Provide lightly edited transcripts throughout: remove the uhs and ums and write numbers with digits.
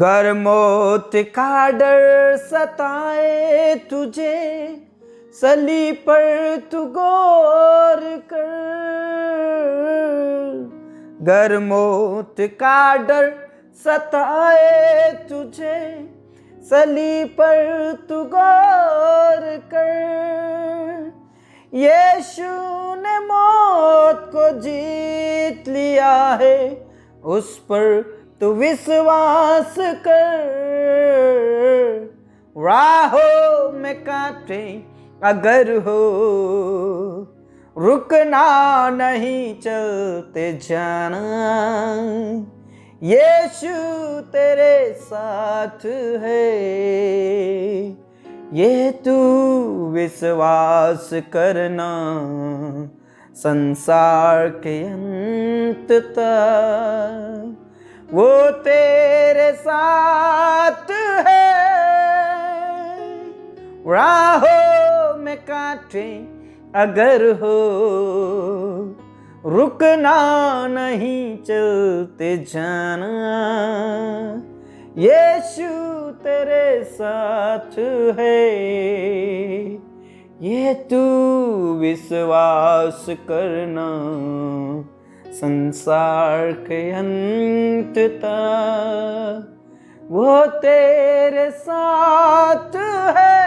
गर मौत का डर सताए तुझे, सलीब पर तू गौर कर। गर मौत का डर सताए तुझे, सलीब पर तू गौर कर। यीशु ने मौत को जीत लिया है, उस पर तू विश्वास कर। राहों में कांटे अगर हो, रुकना नहीं, चलते जाना। यीशु तेरे साथ है, ये तू विश्वास करना। संसार के अंत तक वो तेरे साथ है। राहों में कांटे अगर हो, रुकना नहीं, चलते जाना। यीशु तेरे साथ है, ये तू विश्वास करना। संसार के अंत तक वो तेरे साथ है।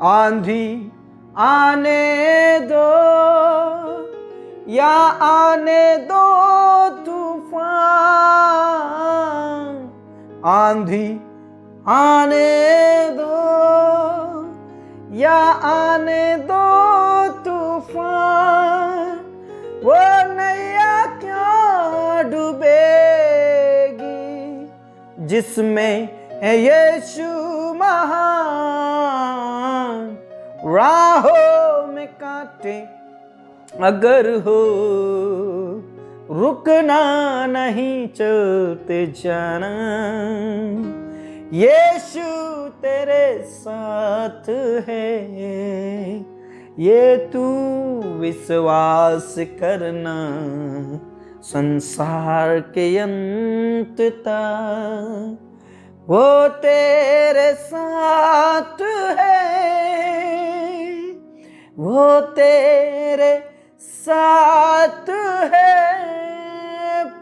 आंधी आने दो या आने दो तूफान, आंधी आने दो या आने दो तूफान, वो नैया क्या डूबेगी जिसमें है यीशु महान। राहों में कांटे अगर हो, रुकना नहीं, चलते जाना। यीशु तेरे साथ है, ये तू विश्वास करना। संसार के अंत तक वो तेरे साथ है, वो तेरे साथ है।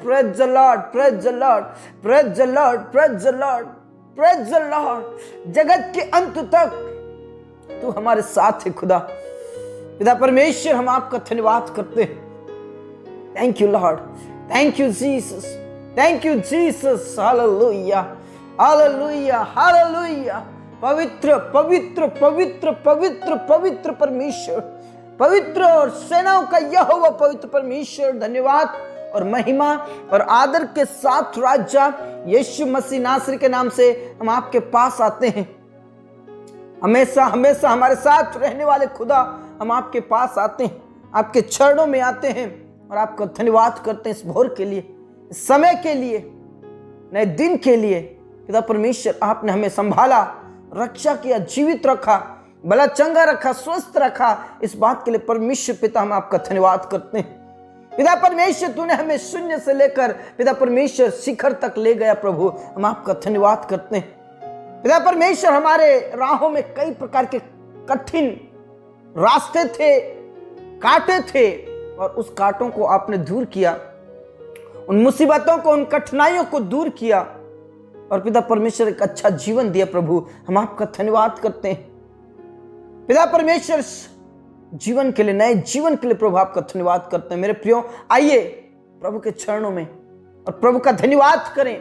Praise the Lord, praise the Lord, praise the Lord, praise the Lord, praise the Lord. जगत के अंत तक तू हमारे साथ है खुदा। पिता परमेश्वर, हम आपका धन्यवाद करते हैं। Thank you Lord, thank you Jesus, thank you Jesus. Hallelujah, hallelujah, hallelujah. पवित्र पवित्र पवित्र पवित्र पवित्र परमेश्वर, पवित्र और सेनाओं का यहोवा पवित्र परमेश्वर, धन्यवाद और महिमा और आदर के साथ राजा यीशु मसीह नासरी के नाम से हम आपके पास आते हैं। हमेशा हमेशा हमारे साथ रहने वाले खुदा, हम आपके पास आते हैं, आपके चरणों में आते हैं और आपका धन्यवाद करते हैं इस भोर के लिए, इस समय के लिए, नए दिन के लिए। पिता परमेश्वर, आपने हमें संभाला, रक्षा किया, जीवित रखा, भला चंगा रखा, स्वस्थ रखा। इस बात के लिए परमेश्वर पिता हम आपका धन्यवाद करते हैं। पिता परमेश्वर, तूने हमें शून्य से लेकर पिता परमेश्वर शिखर तक ले गया। प्रभु, हम आपका धन्यवाद करते हैं। पिता परमेश्वर, हमारे राहों में कई प्रकार के कठिन रास्ते थे, कांटे थे, और उस कांटों को आपने दूर किया, उन मुसीबतों को, उन कठिनाइयों को दूर किया और पिता परमेश्वर एक अच्छा जीवन दिया। प्रभु, हम आपका धन्यवाद करते हैं। पिता परमेश्वर, जीवन के लिए, नए जीवन के लिए प्रभु आपका धन्यवाद करते हैं। मेरे प्रियो, आइए प्रभु के चरणों में और प्रभु का धन्यवाद करें,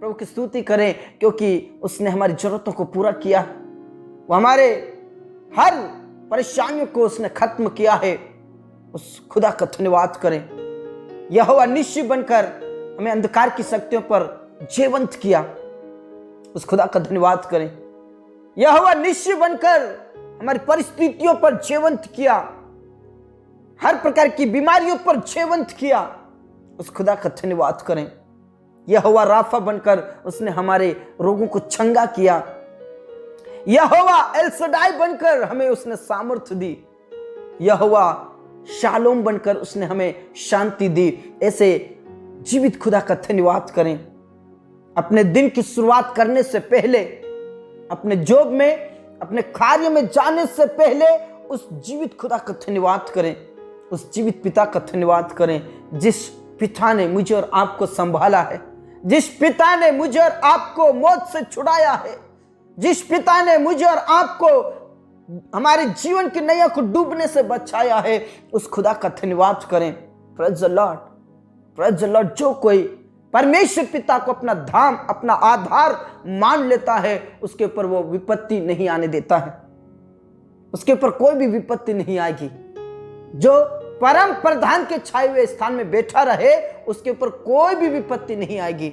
प्रभु की स्तुति करें, क्योंकि उसने हमारी जरूरतों को पूरा किया। वो हमारे हर परेशानियों को उसने खत्म किया है। उस खुदा का धन्यवाद करें। यहोवा निश्चय बनकर हमें अंधकार की शक्तियों पर जयवंत किया। उस खुदा का धन्यवाद करें। यहोवा निश्चय बनकर हमारी परिस्थितियों पर जयवंत किया, हर प्रकार की बीमारियों पर जयवंत किया। उस खुदा का धन्यवाद करें। यहोवा राफा बनकर उसने हमारे रोगों को चंगा किया। यहोवा एल सदाई बनकर हमें उसने सामर्थ्य दी। यहोवा शालोम बनकर उसने हमें शांति दी। ऐसे जीवित खुदा का धन्यवाद करें। अपने दिन की शुरुआत करने से पहले, अपने जॉब में, अपने कार्य में जाने से पहले उस जीवित खुदा का धन्यवाद करें, उस जीवित पिता का धन्यवाद करें, जिस पिता ने मुझे और आपको संभाला है, जिस पिता ने मुझे और आपको मौत से छुड़ाया है, जिस पिता ने मुझे और आपको हमारे जीवन की नैया को डूबने से बचाया है, उस खुदा का धन्यवाद करें। Praise the Lord, praise the Lord. जो कोई परमेश्वर पिता को अपना धाम, अपना आधार मान लेता है, उसके ऊपर वो विपत्ति नहीं आने देता है, उसके ऊपर कोई भी विपत्ति नहीं आएगी। जो परम प्रधान के छाए हुए स्थान में बैठा रहे, उसके ऊपर कोई भी विपत्ति नहीं आएगी,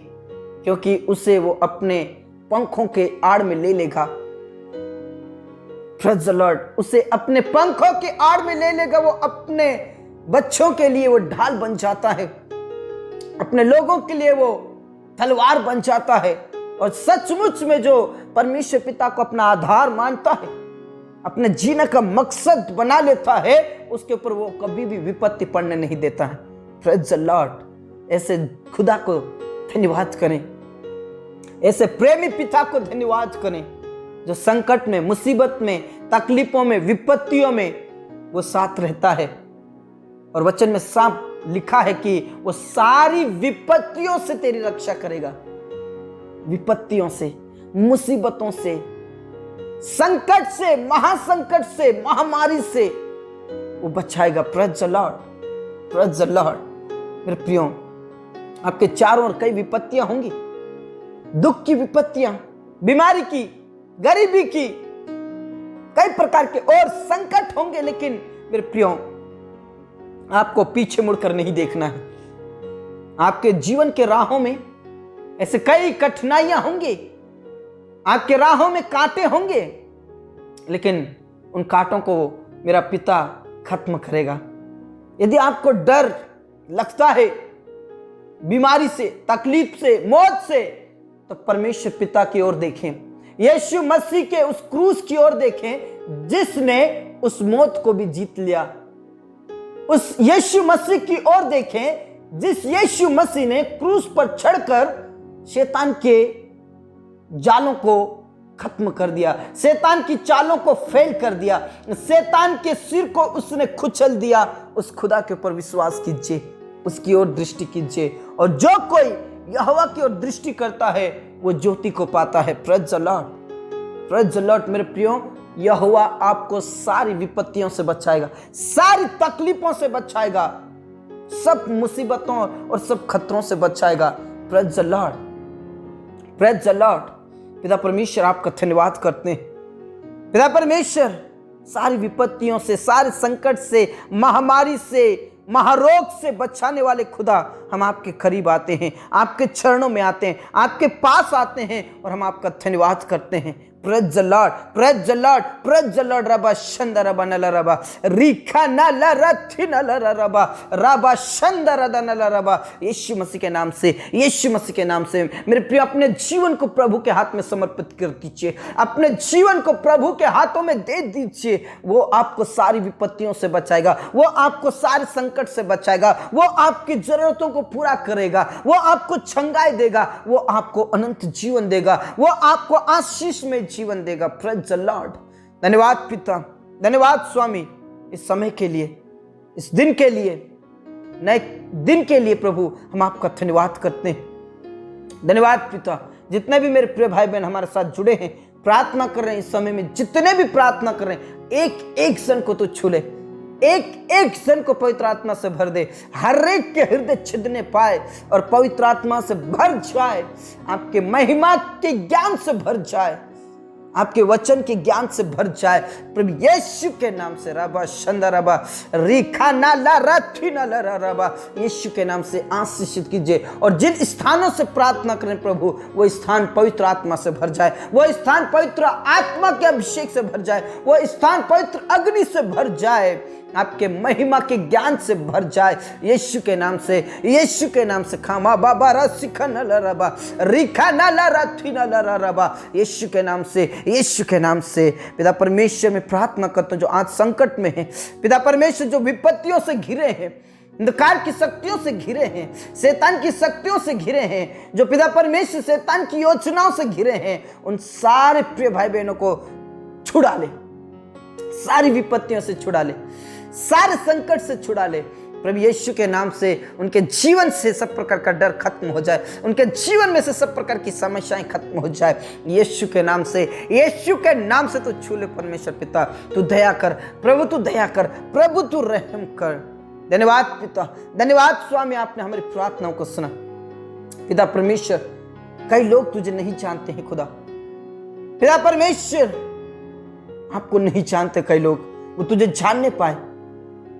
क्योंकि उसे वो अपने पंखों के आड़ में ले लेगा। Praise the Lord. उसे अपने पंखों के आड़ में ले लेगा। वो अपने बच्चों के लिए वो ढाल बन जाता है, अपने लोगों के लिए वो तलवार बन जाता है। और सचमुच में जो परमेश्वर पिता को अपना आधार मानता है, अपने जीने का मकसद बना लेता है, उसके ऊपर वो कभी भी विपत्ति पड़ने नहीं देता है। Praise the Lord. ऐसे खुदा को धन्यवाद करें, ऐसे प्रेमी पिता को धन्यवाद करें, जो संकट में, मुसीबत में, तकलीफों में, विपत्तियों में वो साथ रहता है। और वचन में साफ लिखा है कि वो सारी विपत्तियों से तेरी रक्षा करेगा, विपत्तियों से, मुसीबतों से, संकट से, महासंकट से, महामारी से वो बचाएगा। Praise the Lord, praise the Lord. मेरे प्रियो, आपके चारों ओर कई विपत्तियां होंगी, दुख की विपत्तियां, बीमारी की, गरीबी की, कई प्रकार के और संकट होंगे, लेकिन मेरे प्रियो, आपको पीछे मुड़कर नहीं देखना है। आपके जीवन के राहों में ऐसे कई कठिनाइयां होंगी, आपके राहों में कांटे होंगे, लेकिन उन कांटों को मेरा पिता खत्म करेगा। यदि आपको डर लगता है बीमारी से, तकलीफ से, मौत से, तो परमेश्वर पिता की ओर देखें, यीशु मसीह के उस क्रूस की ओर देखें, जिसने उस मौत को भी जीत लिया। उस यीशु मसीह की ओर देखें, जिस यीशु मसीह ने क्रूस पर चढ़कर शैतान के जालों को खत्म कर दिया, शैतान की चालों को फेल कर दिया, शैतान के सिर को उसने कुचल दिया। उस खुदा के ऊपर विश्वास कीजिए, उसकी ओर दृष्टि कीजिए, और जो कोई यहोवा की ओर दृष्टि करता है वो ज्योति को पाता है। Praise the Lord, praise the Lord. मेरे प्रियो, यहोवा आपको सारी विपत्तियों से बचाएगा, सारी तकलीफों से बचाएगा, सब मुसीबतों और सब खतरों से बचाएगा। Praise the Lord, praise the Lord. पिता परमेश्वर, आपका धन्यवाद करते हैं। पिता परमेश्वर, सारी विपत्तियों से, सारे संकट से, महामारी से, महारोग से बचाने वाले खुदा, हम आपके करीब आते हैं, आपके चरणों में आते हैं, आपके पास आते हैं, और हम आपका धन्यवाद करते हैं। Praise the Lord, praise the Lord, praise the Lord. रबा शंदर रबा नल रबा रीखा नल रथि नल रबा रबा शंदर नल रबा। यीशु मसीह के नाम से, यीशु मसीह के नाम से मेरे प्रिय, अपने जीवन को प्रभु के हाथ में समर्पित कर दीजिए, अपने जीवन को प्रभु के हाथों में दे दीजिए। वो आपको सारी विपत्तियों से बचाएगा, वो आपको सारे संकट से बचाएगा, वो आपकी जरूरतों को पूरा करेगा, वो आपको छंगाई देगा, वो आपको अनंत जीवन देगा, वो आपको आशीष में जीवन देगा। Praise the Lord. धन्यवाद पिता, धन्यवाद स्वामी, इस समय के लिए, इस दिन के लिए, नए दिन के लिए प्रभु हम आपका धन्यवाद करते हैं। धन्यवाद पिता। जितने भी मेरे प्रिय भाई बहन हमारे साथ जुड़े हैं, प्रार्थना कर रहे हैं, इस समय में जितने भी प्रार्थना कर रहे हैं, एक एक जन को तो छू ले, एक एक जन को पवित्र आत्मा से भर दे, हर एक के हृदय छिदने पाए और पवित्र आत्मा से भर जाए, आपके महिमा के ज्ञान से भर जाए, आपके वचन के ज्ञान से भर जाए प्रभु यीशु के नाम से। रबा शंदरबा रिखा नाला रथी नाला रबा, यीशु के नाम से आशीषित कीजिए। और जिन स्थानों से प्रार्थना करें प्रभु, वो स्थान पवित्र आत्मा से भर जाए, वो स्थान पवित्र आत्मा के अभिषेक से भर जाए, वो स्थान पवित्र अग्नि से भर जाए, आपके महिमा के ज्ञान से भर जाए, यीशु के नाम से, यीशु के नाम से। खामा बाबा रसिखा नला रबा रिखा नाला रथी नाला रबा, यीशु के नाम से, यीशु के नाम से। पिता परमेश्वर में प्रार्थना करता हूं, जो आज संकट में है, पिता परमेश्वर जो विपत्तियों से घिरे हैं, अंधकार की शक्तियों से घिरे हैं, शैतान की शक्तियों से घिरे हैं, जो पिता परमेश्वर शैतान की योजनाओं से घिरे हैं, उन सारे प्रिय भाई बहनों को छुड़ा ले, सारी विपत्तियों से छुड़ा ले, सारे संकट से छुड़ा ले प्रभु यीशु के नाम से। उनके जीवन से सब प्रकार का डर खत्म हो जाए, उनके जीवन में से सब प्रकार की समस्याएं खत्म हो जाए यीशु के नाम से। यीशु के नाम से तू छू ले परमेश्वर पिता, तू दया कर प्रभु, तू दया कर प्रभु, तू रहम कर। धन्यवाद पिता, धन्यवाद स्वामी, आपने हमारी प्रार्थनाओं को सुना पिता परमेश्वर। कई लोग तुझे नहीं जानते हैं खुदा, पिता परमेश्वर आपको नहीं जानते कई लोग, वो तुझे जानने पाए,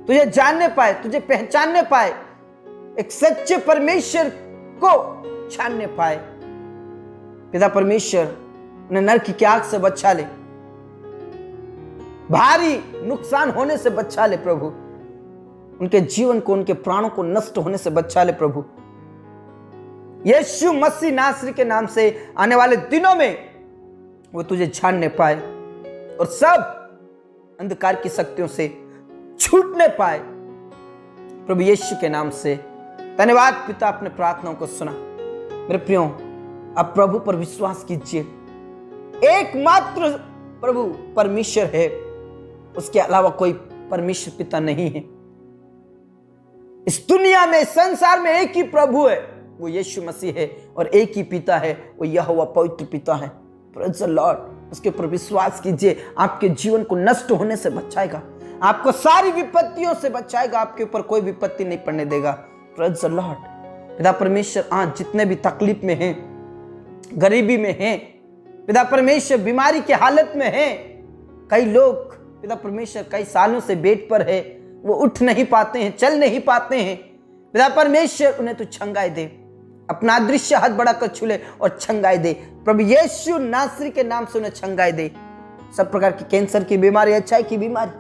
तुझे जानने पाए, तुझे पहचानने पाए, एक सच्चे परमेश्वर को जानने पाए पिता परमेश्वर। उन्हें नरक की आग से बचा ले, भारी नुकसान होने से बचा ले प्रभु, उनके जीवन को, उनके प्राणों को नष्ट होने से बचा ले प्रभु। यीशु मसीह नासरी के नाम से आने वाले दिनों में वो तुझे जानने पाए और सब अंधकार की शक्तियों से छूटने पाए प्रभु यीशु के नाम से। धन्यवाद पिता, अपने प्रार्थनाओं को सुना। मेरे प्रियो, आप प्रभु पर विश्वास कीजिए, एकमात्र प्रभु परमेश्वर है, उसके अलावा कोई परमेश्वर पिता नहीं है। इस दुनिया में, संसार में एक ही प्रभु है, वो यीशु मसीह है, और एक ही पिता है, वो यहोवा पवित्र पिता है। Praise the Lord. उसके ऊपर विश्वास कीजिए, आपके जीवन को नष्ट होने से बचाएगा, आपको सारी विपत्तियों से बचाएगा, आपके ऊपर कोई विपत्ति नहीं पड़ने देगा। Praise the Lord. पिता परमेश्वर आज जितने भी तकलीफ में हैं, गरीबी में हैं, पिता परमेश्वर बीमारी की हालत में हैं, कई लोग पिता परमेश्वर कई सालों से बेड पर है, वो उठ नहीं पाते हैं, चल नहीं पाते हैं, पिता परमेश्वर उन्हें तो छंगाई दे, अपना दृश्य हाथ बढ़ाकर छूले और छंगाई दे प्रभु यीशु नासरी के नाम से, उन्हें छंगाई दे। सब प्रकार की कैंसर की बीमारी, एचआई की बीमारी,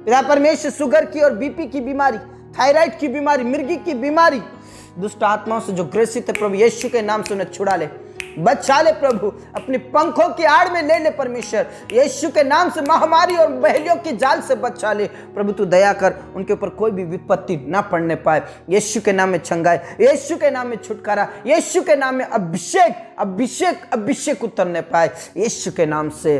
पिता परमेश्वर शुगर की और बीपी की बीमारी, थायराइड की बीमारी, मिर्गी की बीमारी, दुष्ट आत्माओं से जो ग्रसित है प्रभु यीशु के नाम से उन्हें छुड़ा ले, बचा ले प्रभु, अपनी पंखों की आड़ में ले ले परमेश्वर यीशु के नाम से। महामारी और बहलियों की जाल से बचा ले प्रभु, तू दया कर, उनके ऊपर कोई भी विपत्ति ना पड़ने पाए। यीशु के नाम में छंगाए, यीशु के नाम में छुटकारा, यीशु के नाम में अभिषेक अभिषेक अभिषेक उतरने पाए यीशु के नाम से।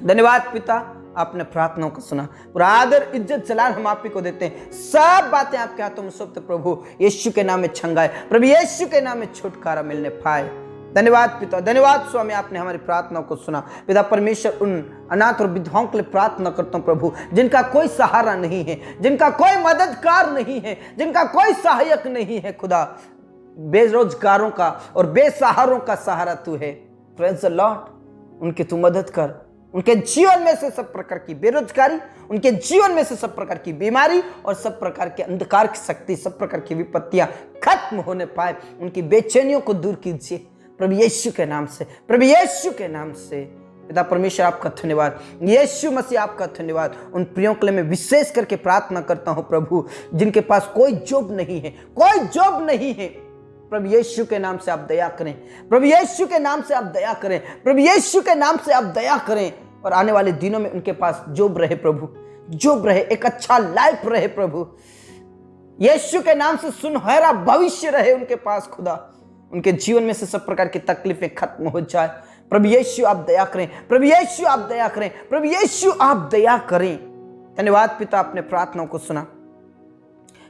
धन्यवाद पिता, आपने प्रार्थनाओं को सुना। पूरा आदर इज्जत जलाल हम आप ही को देते हैं। सब बातें आपके हाथों में सौंपते प्रभु यीशु के नाम में छंगाए, प्रभु यीशु के नाम में छुटकारा मिलने पाए। धन्यवाद पिता, धन्यवाद स्वामी, आपने हमारी प्रार्थनाओं को सुना। पिता परमेश्वर, उन अनाथ और विधवाओं के लिए प्रार्थना करता हूँ प्रभु, जिनका कोई सहारा नहीं है, जिनका कोई मददगार नहीं है, जिनका कोई सहायक नहीं है खुदा, बेरोजगारों का और बेसहारों का सहारा तू है। Praise the Lord. उनकी तू मदद कर, उनके जीवन में से सब प्रकार की बेरोजगारी, उनके जीवन में से सब प्रकार की बीमारी और सब प्रकार के अंधकार की शक्ति, सब प्रकार की विपत्तियां खत्म होने पाए। उनकी बेचैनियों को दूर कीजिए प्रभु यीशु के नाम से, प्रभु यीशु के नाम से। पिता परमेश्वर आपका धन्यवाद, यीशु मसीह आपका धन्यवाद। उन प्रियों के लिए मैं विशेष करके प्रार्थना करता हूं प्रभु, जिनके पास कोई जॉब नहीं है, कोई जॉब नहीं है, प्रभु यीशु के नाम से आप दया करें, प्रभु यीशु के नाम से आप दया करें, प्रभु यीशु के नाम से आप दया करें। और आने वाले दिनों में उनके पास जॉब रहे प्रभु, जॉब रहे, एक अच्छा लाइफ रहे प्रभु यीशु के नाम से, सुनहरा भविष्य रहे उनके पास खुदा। उनके जीवन में से सब प्रकार की तकलीफें खत्म हो जाए। प्रभु यीशु आप दया करें, प्रभु यीशु आप दया करें, प्रभु यीशु आप दया करें। धन्यवाद पिता, आपने प्रार्थनाओं को सुना।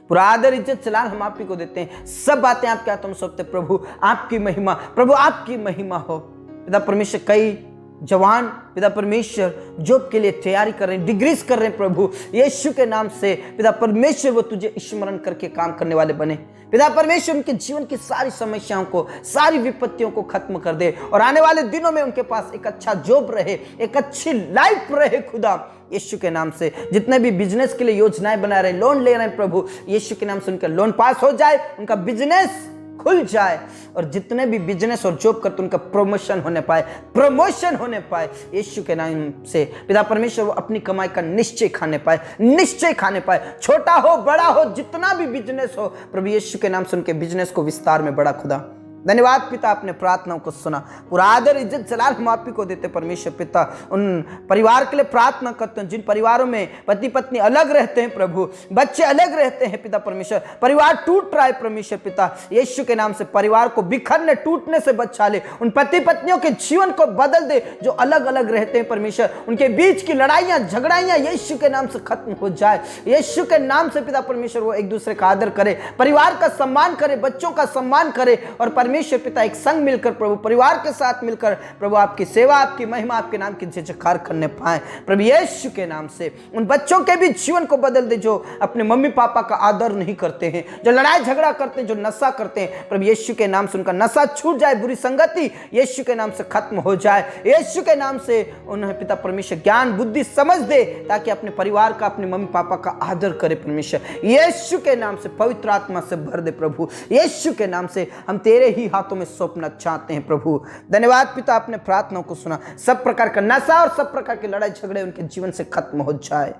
पूरा आदर इज्जत जलाल हम आप ही को देते हैं। सब बातें आपके हाथों में सौंपते प्रभु, आपकी महिमा, प्रभु आपकी महिमा हो। पिता परमेश्वर, कई जवान पिता परमेश्वर जॉब के लिए तैयारी कर रहे हैं, डिग्रीज कर रहे हैं प्रभु यीशु के नाम से। पिता परमेश्वर, वो तुझे स्मरण करके काम करने वाले बने। पिता परमेश्वर, उनके जीवन की सारी समस्याओं को, सारी विपत्तियों को खत्म कर दे और आने वाले दिनों में उनके पास एक अच्छा जॉब रहे, एक अच्छी लाइफ रहे खुदा यीशु के नाम से। जितने भी बिजनेस के लिए योजनाएं बना रहे हैं, लोन ले रहे हैं प्रभु यीशु के नाम से, उनका लोन पास हो जाए, उनका बिजनेस खुल जाए और जितने भी बिजनेस और जॉब करते उनका प्रमोशन होने पाए, प्रमोशन होने पाए यीशु के नाम से। पिता परमेश्वर, वो अपनी कमाई का निश्चय खाने पाए, निश्चय खाने पाए, छोटा हो बड़ा हो, जितना भी बिजनेस हो प्रभु यीशु के नाम से उनके बिजनेस को विस्तार में बड़ा खुदा धन्यवाद पिता, आपने प्रार्थनाओं को सुना। पूरा आदर इज्जत जलाल हम आप ही को देते परमेश्वर पिता। उन परिवार के लिए प्रार्थना करते हैं जिन परिवारों में पति पत्नी अलग रहते हैं प्रभु, बच्चे अलग रहते हैं पिता परमेश्वर, परिवार टूट रहा है परमेश्वर पिता, यीशु के नाम से परिवार को बिखरने टूटने से बचा ले। उन पति पत्नियों के जीवन को बदल दे जो अलग अलग रहते हैं परमेश्वर, उनके बीच की लड़ाइयां झगड़ाइयां यीशु के नाम से खत्म हो जाए। यीशु के नाम से पिता परमेश्वर वो एक दूसरे का आदर करे, परिवार का सम्मान करे, बच्चों का सम्मान करे और परमेश्वर पिता एक संग मिलकर प्रभु परिवार के साथ मिलकर प्रभु आपकी सेवा, आपकी महिमा, आपके नाम की जयजयकार करने पाए प्रभु यीशु के नाम से। उन बच्चों के भी जीवन को बदल दे जो अपने मम्मी पापा का आदर नहीं करते हैं, जो लड़ाई झगड़ा करते हैं, जो नशा करते हैं प्रभु यीशु के नाम से उनका नशा छूट जाए, बुरी संगति यीशु के नाम से खत्म हो जाए। यीशु के नाम से उन्हें पिता परमेश्वर ज्ञान बुद्धि समझ दे ताकि अपने परिवार का, अपने मम्मी पापा का आदर करे परमेश्वर यीशु के नाम से। पवित्र आत्मा से भर दे प्रभु यीशु के नाम से। हम तेरे ही हाथों में सौंपना चाहते हैं प्रभु। धन्यवाद पिता, आपने प्रार्थनाओं को सुना। सब प्रकार का नशा और सब प्रकार की लड़ाई झगड़े उनके जीवन से खत्म हो जाए।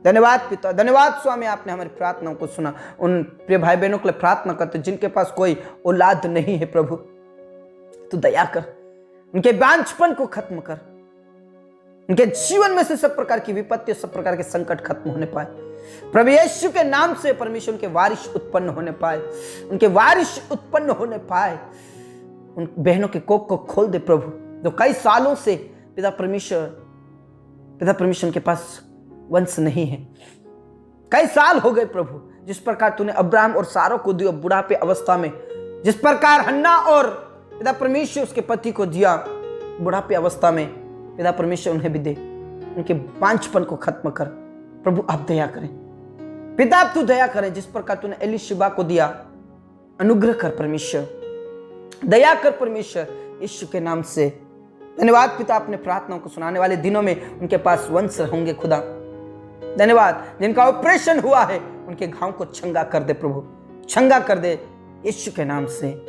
धन्यवाद पिता, धन्यवाद स्वामी, आपने हमारी प्रार्थनाओं को सुना। उन प्रिय भाई बहनों के लिए प्रार्थना करते जिनके पास कोई औलाद नहीं है प्रभु, तू दया कर, उनके बांझपन को खत्म कर, उनके जीवन में से सब प्रकार की विपत्ति, सब प्रकार के संकट खत्म होने पाए प्रभु यीशु के नाम से। परमेश्वर उनके वारिस उत्पन्न होने पाए, उनके वारिस उत्पन्न होने पाए। उन बहनों के कोख को खोल दे प्रभु जो कई सालों से पिता परमेश्वर के पास वंश नहीं है। कई साल हो गए प्रभु, जिस प्रकार तूने अब्राहम और सारा को दिया बुढ़ापे अवस्था में, जिस प्रकार हन्ना और पिता परमेश्वर उसके पति को दिया बुढ़ापे अवस्था में, पिता परमेश्वर उन्हें भी दे। उनके बांझपन को खत्म कर प्रभु, आप दया करें पिता, आप तू दया करें। जिस प्रकार तूने एलीशिबा को दिया, अनुग्रह कर परमेश्वर, दया कर परमेश्वर यीशु के नाम से। धन्यवाद पिता, अपने प्रार्थनाओं को सुनाने वाले दिनों में उनके पास वंश होंगे खुदा। धन्यवाद, जिनका ऑपरेशन हुआ है उनके घाव को चंगा कर दे प्रभु, चंगा कर दे यीशु के नाम से।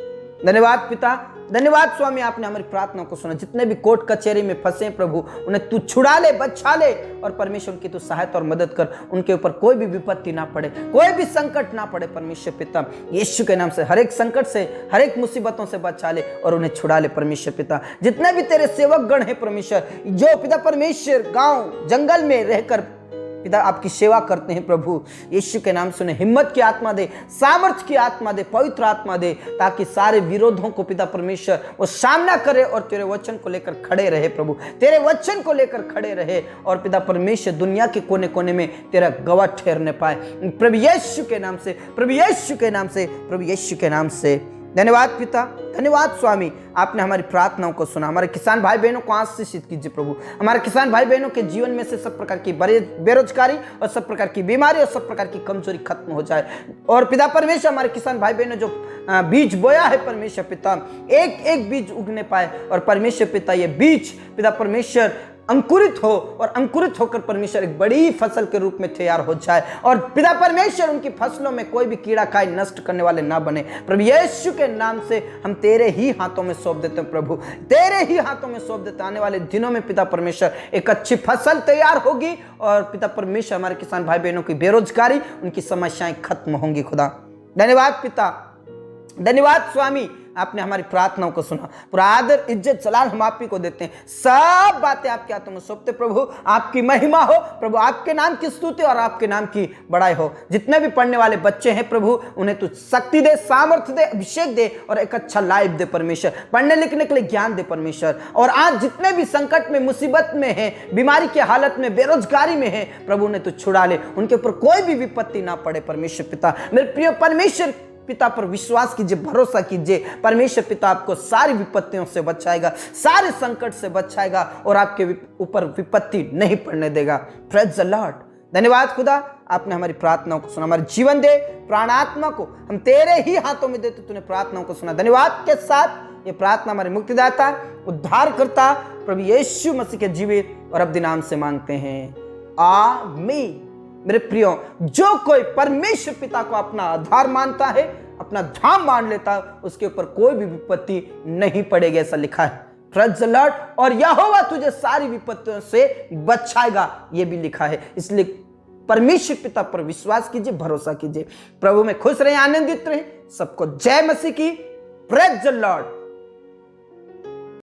धन्यवाद पिता, धन्यवाद स्वामी, आपने हमारी प्रार्थनाओं को सुना। जितने भी कोर्ट कचहरी में फंसे प्रभु, उन्हें तू छुड़ा ले, बचा ले और परमेश्वर की तू सहायता और मदद कर। उनके ऊपर कोई भी विपत्ति ना पड़े, कोई भी संकट ना पड़े परमेश्वर पिता यीशु के नाम से। हर एक संकट से, हर एक मुसीबतों से बचा ले और उन्हें छुड़ा ले परमेश्वर पिता। जितने भी तेरे सेवक गण है परमेश्वर, जो पिता परमेश्वर गांव जंगल में रहकर पिता आपकी सेवा करते हैं प्रभु यीशु के नाम से, उन्हें हिम्मत की आत्मा दे, सामर्थ्य की आत्मा दे, पवित्र आत्मा दे, ताकि सारे विरोधों को पिता परमेश्वर वो सामना करे और तेरे वचन को लेकर खड़े रहे प्रभु, तेरे वचन को लेकर खड़े रहे और पिता परमेश्वर दुनिया के कोने कोने में तेरा गवाह ठहरने पाए प्रभु यीशु के नाम से, प्रभु यीशु के नाम से, प्रभु यीशु के नाम से। धन्यवाद पिता, धन्यवाद स्वामी, आपने हमारी प्रार्थनाओं को सुना। हमारे किसान भाई बहनों को आशीषित कीजिए प्रभु। हमारे किसान भाई बहनों के जीवन में से सब प्रकार की बेरोजगारी और सब प्रकार की बीमारी और सब प्रकार की कमजोरी खत्म हो जाए। और पिता परमेश्वर, हमारे किसान भाई बहनों जो बीज बोया है परमेश्वर पिता, एक एक बीज उगने पाए और परमेश्वर पिता ये बीज पिता परमेश्वर अंकुरित हो और अंकुरित होकर परमेश्वर एक बड़ी फसल के रूप में तैयार हो जाए और पिता परमेश्वर उनकी फसलों में कोई भी कीड़ा काई नष्ट करने वाले ना बने। प्रभु यीशु के नाम से हम तेरे ही हाथों में सौंप देते हैं प्रभु, तेरे ही हाथों में सौंप देते। आने वाले दिनों में पिता परमेश्वर एक अच्छी फसल तैयार होगी और पिता परमेश्वर हमारे किसान भाई बहनों की बेरोजगारी, उनकी समस्याएं खत्म होंगी खुदा। धन्यवाद पिता, धन्यवाद स्वामी, आपने हमारी प्रार्थनाओं को सुना। पूरा आदर इज्जत जलाल हम आप ही को देते हैं। सब बातें आपके हाथों में सौंपते प्रभु, आपकी महिमा हो प्रभु, आपके नाम की स्तुति और आपके नाम की बड़ाई हो। जितने भी पढ़ने वाले बच्चे हैं प्रभु, उन्हें तू शक्ति दे, सामर्थ्य दे, अभिषेक दे और एक अच्छा लाइफ दे परमेश्वर, पढ़ने लिखने के लिए ज्ञान दे परमेश्वर। और आज जितने भी संकट में, मुसीबत में है, बीमारी की हालत में, बेरोजगारी में है प्रभु, उन्हें तू छुड़ा ले, उनके ऊपर कोई भी विपत्ति ना पड़े परमेश्वर पिता। मेरे प्रिय परमेश्वर पिता पर विश्वास कीजिए, भरोसा कीजिए, परमेश्वर पिता आपको सारी विपत्तियों से बचाएगा, सारे संकट से बचाएगा और आपके ऊपर विपत्ति नहीं पड़ने देगा। Praise the Lord. धन्यवाद खुदा, आपने हमारी प्रार्थनाओं को सुना। हमारे जीवन दे, प्राण आत्मा को हम तेरे ही हाथों में देते, तूने प्रार्थनाओं को सुना। धन्यवाद के साथ ये प्रार्थना हमारे मुक्तिदाता, उद्धारकर्ता प्रभु यीशु मसीह के जीवित और अब्दी नाम से मांगते हैं, आमीन। मेरे प्रियो, जो कोई परमेश्वर पिता को अपना आधार मानता है, अपना धाम मान लेता है, उसके ऊपर कोई भी विपत्ति नहीं पड़ेगी, ऐसा लिखा है। Praise the Lord. और यहोवा तुझे सारी विपत्तियों से बचाएगा, यह भी लिखा है। इसलिए परमेश्वर पिता पर विश्वास कीजिए, भरोसा कीजिए। प्रभु में खुश रहे, आनंदित रहे। सबको जय मसीह की, प्रेज द लॉर्ड।